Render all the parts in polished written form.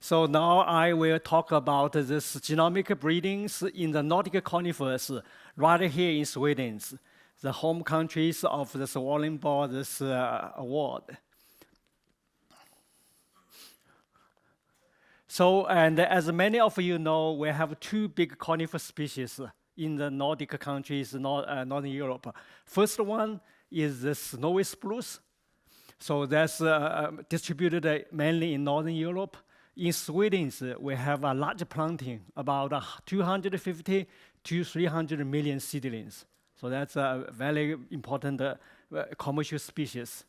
So now I will talk about this genomic breedings in the Nordic conifers right here in Sweden, the home countries of this Wallenberg award. So, and as many of you know, we have two big conifer species in the Nordic countries, Northern Europe. First one is the snowy spruce. So that's distributed mainly in Northern Europe. In Sweden, we have a large planting, about 250 to 300 million seedlings. So that's a very important commercial species.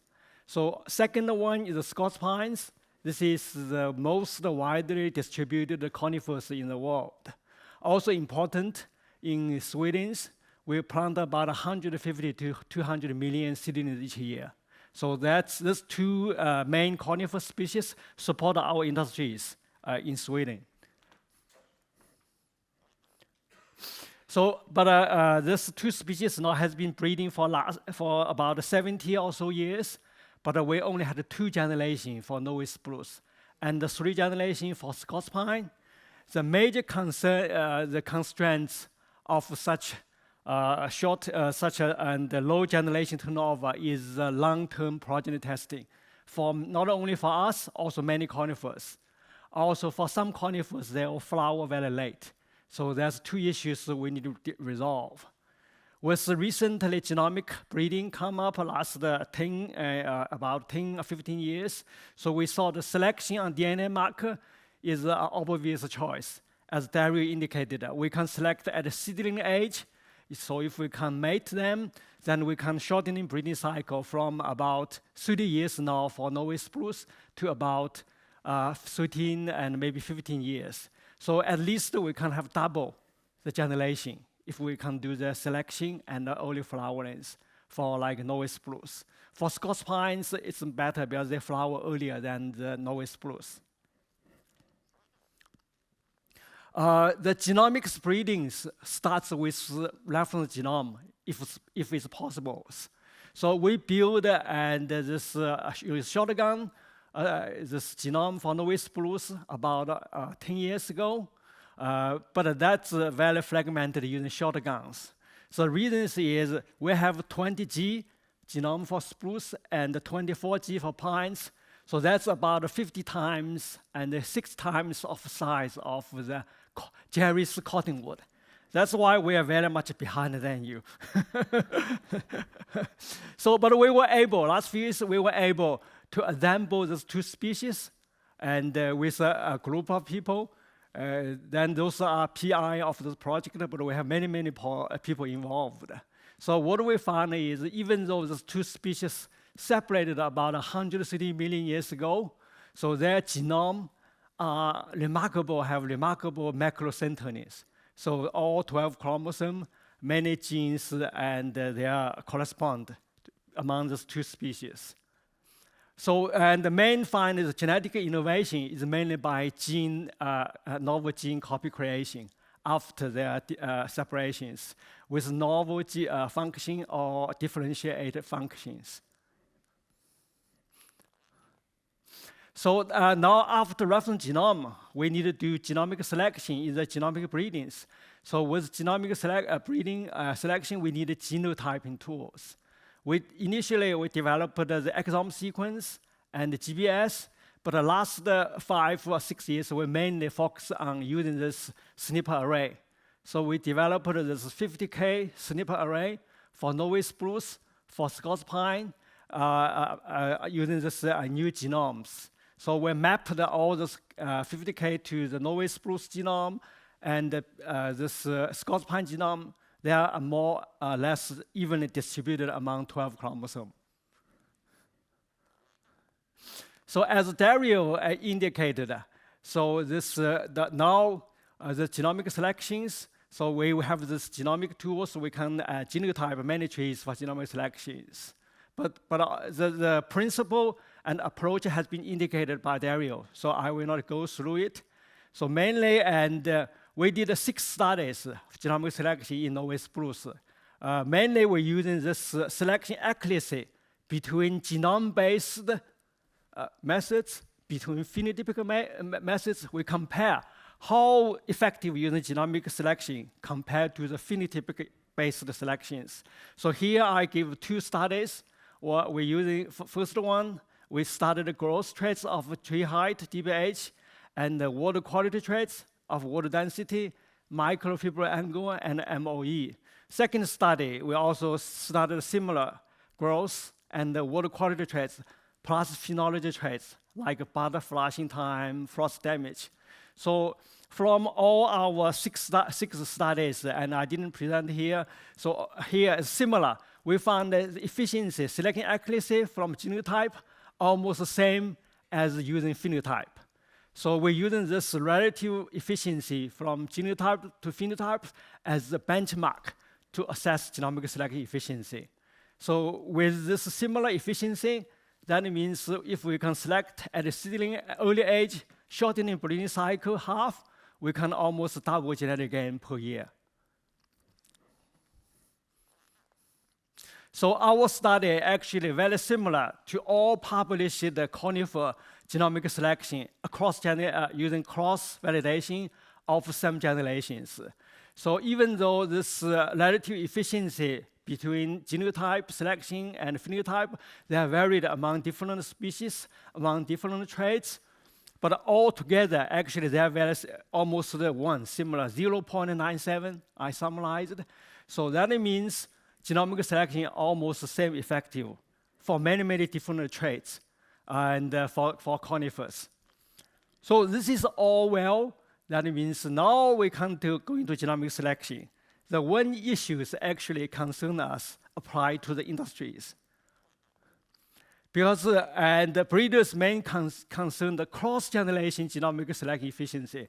So second one is the Scots pines. This is the most widely distributed conifers in the world. Also important in Sweden, we plant about 150 to 200 million seedlings each year. So these two main conifer species support our industries in Sweden. So, but these two species now has been breeding for about 70 or so years, but we only had 2 generations for Norway spruce and 3 generations for Scots pine. The major concern, the constraints of such and low generation turnover is long-term progeny testing, not only for us, also many conifers. Also for some conifers, they will flower very late. So there's 2 issues we need to resolve. With recently genomic breeding come up last about 10 or 15 years, so we saw the selection on DNA marker is an obvious choice. As Dario indicated, we can select at the seedling age. So if we can mate them, then we can shorten the breeding cycle from about 30 years now for Norway spruce to about 13 and maybe 15 years. So at least we can have double the generation if we can do the selection and the early flowerings for like Norway spruce. For Scots pines, it's better because they flower earlier than the Norway spruce. The genomics breeding starts with reference genome, if it's possible. So we build and this with shotgun, this genome for Norway spruce about 10 years ago, but that's very fragmented using shotguns. So the reason is we have 20G genome for spruce and 24G for pines. So that's about 50 times and 6 times of size of the Jerry's cottonwood. That's why we are very much behind than you. So, but we were able, last few years, we were able to assemble those 2 species and with a group of people. Then those are PI of this project, but we have many, many people involved. So what we found is even though those 2 species separated about 130 million years ago, so their genome have remarkable macrocentennies. So all 12 chromosomes, many genes, and they correspond among those 2 species. So, and the main find is genetic innovation is mainly by novel gene copy creation after their separations with novel function or differentiated functions. So now after reference genome, we need to do genomic selection in the genomic breedings. So with genomic breeding selection, we need genotyping tools. Initially, we developed the exome sequence and the GBS, but the last 5 or 6 years, we mainly focus on using this SNP array. So we developed this 50K SNP array for Norway spruce, for Scots pine, using this new genomes. So we mapped all this 50K to the Norway spruce genome and this Scots pine genome. They are more or less evenly distributed among 12 chromosomes. So as Dario indicated, so this now the genomic selections. So we have this genomic tools, so we can genotype many trees for genomic selections. But the principle and approach has been indicated by Dario, so I will not go through it. So mainly, and we did 6 studies of genomic selection in Norway spruce. Mainly, we're using this selection accuracy between genome-based methods between phenotypic methods. We compare how effective using genomic selection compared to the phenotypic-based selections. So here I give two studies. We're using, first one, we studied the growth traits of tree height, DBH, and the water quality traits of water density, microfibril angle, and MOE. Second study, we also studied similar growth and the water quality traits, plus phenology traits, like bud flushing time, frost damage. So from all our six studies, and I didn't present here, so here is similar. We found the efficiency, selecting accuracy from genotype, almost the same as using phenotype. So we're using this relative efficiency from genotype to phenotype as the benchmark to assess genomic selection efficiency. So with this similar efficiency, that means if we can select at a seedling early age, shortening breeding cycle half, we can almost double genetic gain per year. So our study actually very similar to all published conifer genomic selection across using cross-validation of some generations. So even though this relative efficiency between genotype selection and phenotype, they are varied among different species, among different traits, but altogether, actually, they are very almost one, similar, 0.97, I summarized. So that means genomic selection almost the same effective for many, many different traits and for conifers. So this is all well. That means now we can go into genomic selection. The one issues actually concern us apply to the industries. Because and the breeders' main concern the cross-generation genomic selection efficiency.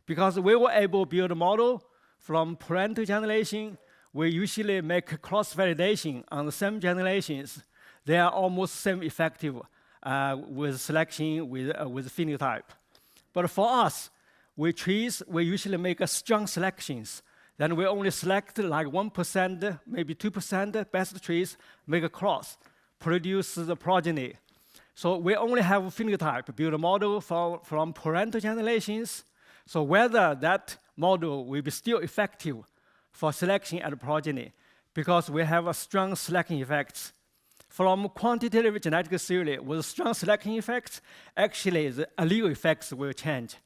Because we were able to build a model from parental generation, we usually make cross-validation on the same generations. They are almost same effective with selection with phenotype. But for us, with trees, we usually make strong selections. Then we only select like 1%, maybe 2% best trees, make a cross, produce the progeny. So we only have phenotype, build a model from parental generations. So whether that model will be still effective for selection and progeny, because we have a strong selection effects. From quantitative genetic theory with strong selection effects, actually the allele effects will change.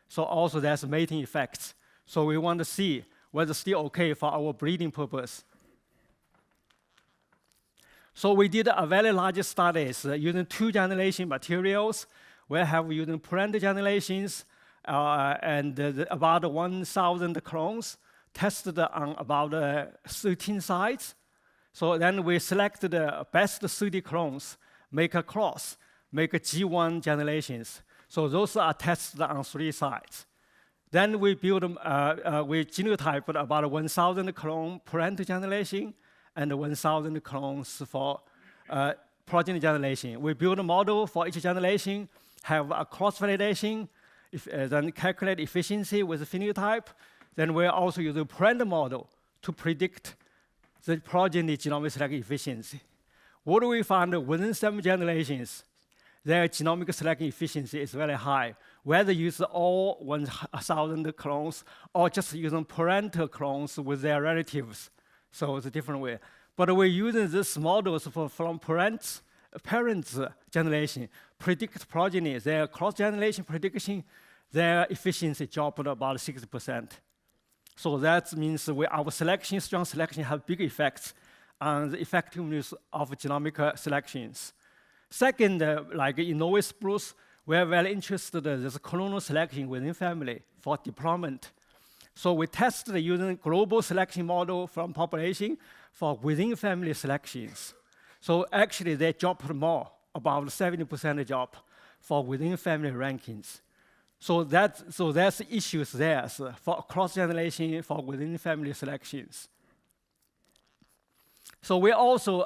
So also there's mating effects. So we want to see whether it's still okay for our breeding purpose. So we did a very large studies using 2-generation materials. We have using parental generations and about 1,000 clones tested on about 13 sites. So then we selected the best 30 clones, make a cross, make a G1 generations. So those are tested on 3 sites. Then we build, we genotyped about 1,000 clone parental generation and 1,000 clones for progeny generation. We build a model for each generation, have a cross-validation, then calculate efficiency with phenotype. Then we also use a parental model to predict the progeny genomic selection efficiency. What do we find within 7 generations? Their genomic selection efficiency is very high, whether use all 1,000 clones or just using parental clones with their relatives. So it's a different way. But we're using these models from parents generation, predict progeny, their cross-generation prediction, their efficiency dropped about 60%. So that means our selection, strong selection, have big effects on the effectiveness of genomic selections. Second, like in Norway spruce, we are very interested in this clonal selection within family for deployment. So we tested using global selection model from population for within family selections. So actually they dropped more, about 70% drop for within family rankings. So there's issues there for cross-generation, for within family selections. So we're also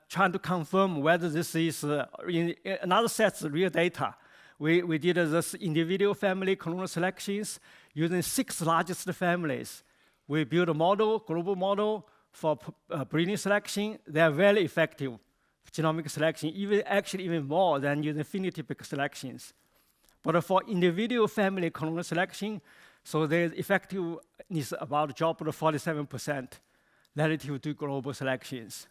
trying to confirm whether this is in another set of real data. We did this individual family clonal selections using 6 largest families. We built a model, global model for breeding selection. They are very effective genomic selection, even more than using phenotypic selections. But for individual family clonal selection, so the effectiveness about dropped to 47% relative to global selections.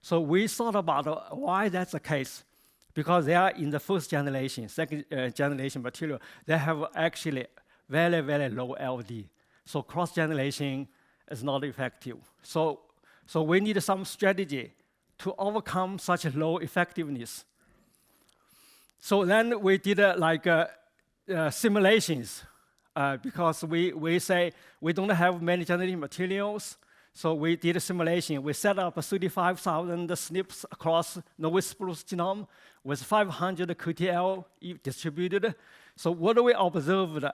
So we thought about why that's the case. Because they are in the first generation, second generation material, they have actually very, very low LD. So cross-generation is not effective. So we need some strategy to overcome such low effectiveness. So then we did simulations because we say we don't have many genetic materials. So we did a simulation. We set up 35,000 SNPs across Norway spruce genome with 500 QTL distributed. So what do we observed?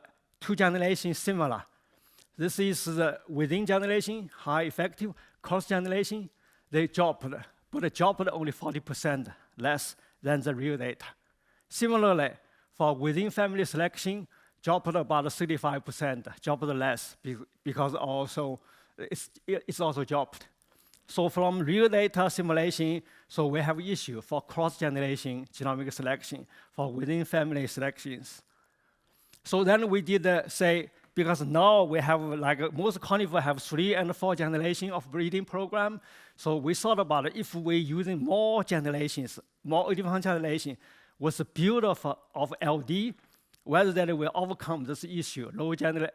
Two generations similar. This is the within generation, high effective. Cross generation, they dropped, but they dropped only 40% less than the real data. Similarly, for within family selection, dropped about 35%, dropped less because also it's also dropped. So from real data simulation, so we have issue for cross-generation genomic selection for within family selections. So then we did say, because now we have most conifers have 3 and 4 generations of breeding program. So we thought about if we're using more generations, more different generation, with the build of LD, whether that will overcome this issue,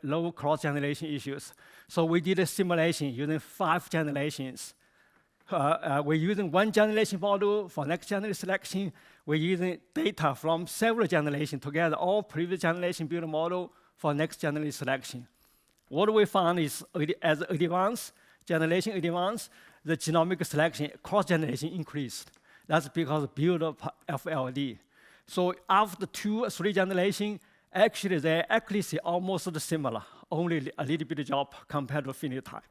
low cross-generation issues. So we did a simulation using 5 generations. We're using 1 generation model for next generation selection. We're using data from several generations together, all previous generation build model for next generation selection. What we found is as generation advance, the genomic selection cross-generation increased. That's because of build of LD. So after 2 or 3 generations, actually their accuracy almost similar, only a little bit drop compared to phenotype.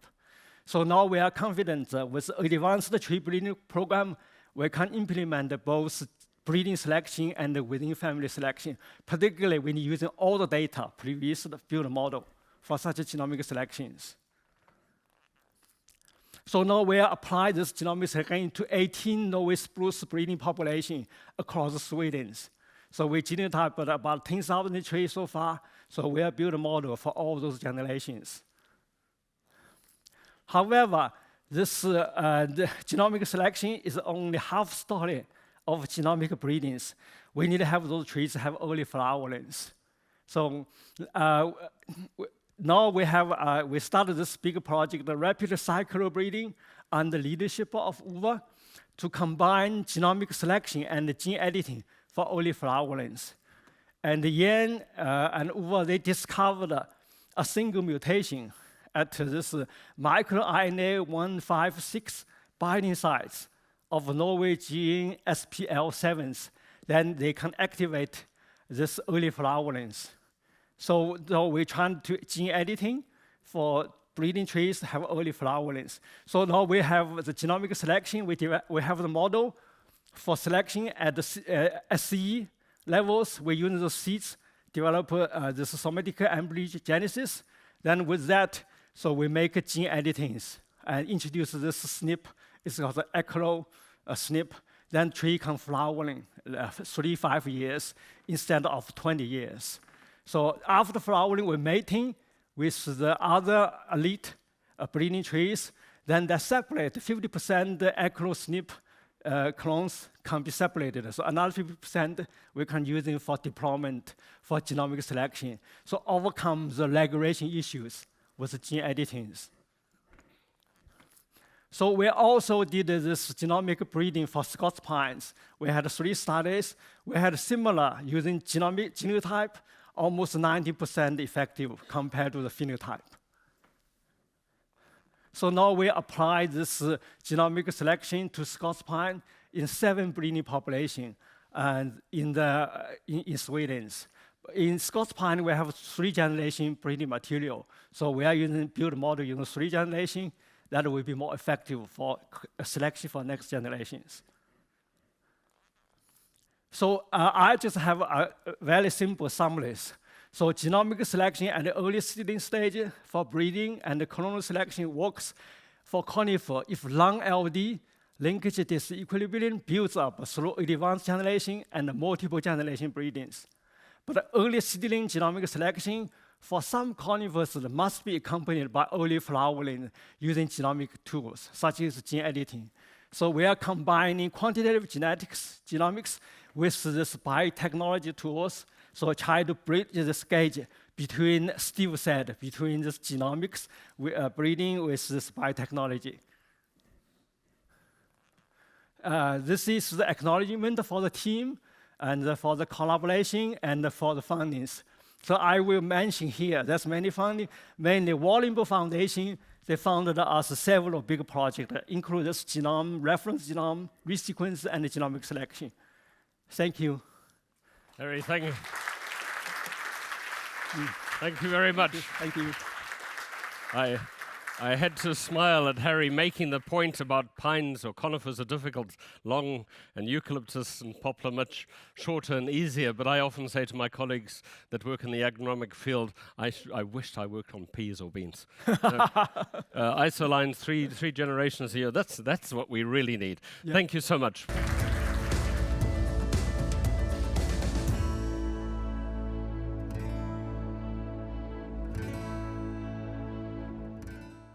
So now we are confident with advanced tree breeding program, we can implement both breeding selection and within family selection, particularly when using all the data previous build model for such genomic selections. So now we apply this genomic selection to 18 Norway spruce breeding population across Sweden. So we genotyped about 10,000 trees so far. So we have built a model for all those generations. However, this the genomic selection is only half story of genomic breedings. We need to have those trees have early flowerings. So now we started this big project, the rapid cycle breeding, under the leadership of Uwe, to combine genomic selection and gene editing for early flowerings. And Yen and Uwe, they discovered a single mutation at this microRNA 156 binding sites of Norway gene SPL7s. Then they can activate this early flowerings. So we're trying to gene editing for breeding trees have early flowerings. So now we have the genomic selection. We have the model for selection at the SCE levels. We use the seeds, develop this somatic embryogenesis. Then with that, so we make gene editings and introduce this SNP. It's called the eclo SNP. Then tree can flowering 3-5 years instead of 20 years. So after flowering, we're mating with the other elite breeding trees. Then they separate 50% eclo SNP clones can be separated. So another 50% we can use it for deployment for genomic selection. So overcome the regulation issues with the gene editings. So we also did this genomic breeding for Scots pines. We had 3 studies. We had similar using genomic genotype, almost 90% effective compared to the phenotype. So now we apply this genomic selection to Scots pine in 7 breeding populations and in Sweden. In Scots pine, we have 3 generation breeding material. So we are using build model using 3 generations. That will be more effective for selection for next generations. So I just have a very simple summaries. So genomic selection at the early seedling stage for breeding and the clonal selection works for conifer if long LD linkage disequilibrium builds up through advanced generation and multiple generation breedings. But early seedling genomic selection for some conifers must be accompanied by early flowering using genomic tools, such as gene editing. So we are combining quantitative genomics with this biotechnology tools, so try to bridge this gauge between, Steve said, between this genomics breeding with this biotechnology. This is the acknowledgement for the team, and for the collaboration, and for the fundings. So I will mention here, there's many funding, mainly Wallenberg Foundation. They funded us several big projects, including this genome, reference genome, resequence, and genomic selection. Thank you. Harry, thank you. Thank you very much. Thank you. I had to smile at Harry making the point about pines or conifers are difficult, long, and eucalyptus and poplar much shorter and easier. But I often say to my colleagues that work in the agronomic field, I wished I worked on peas or beans. Isolines, three generations a year, that's what we really need. Yeah. Thank you so much.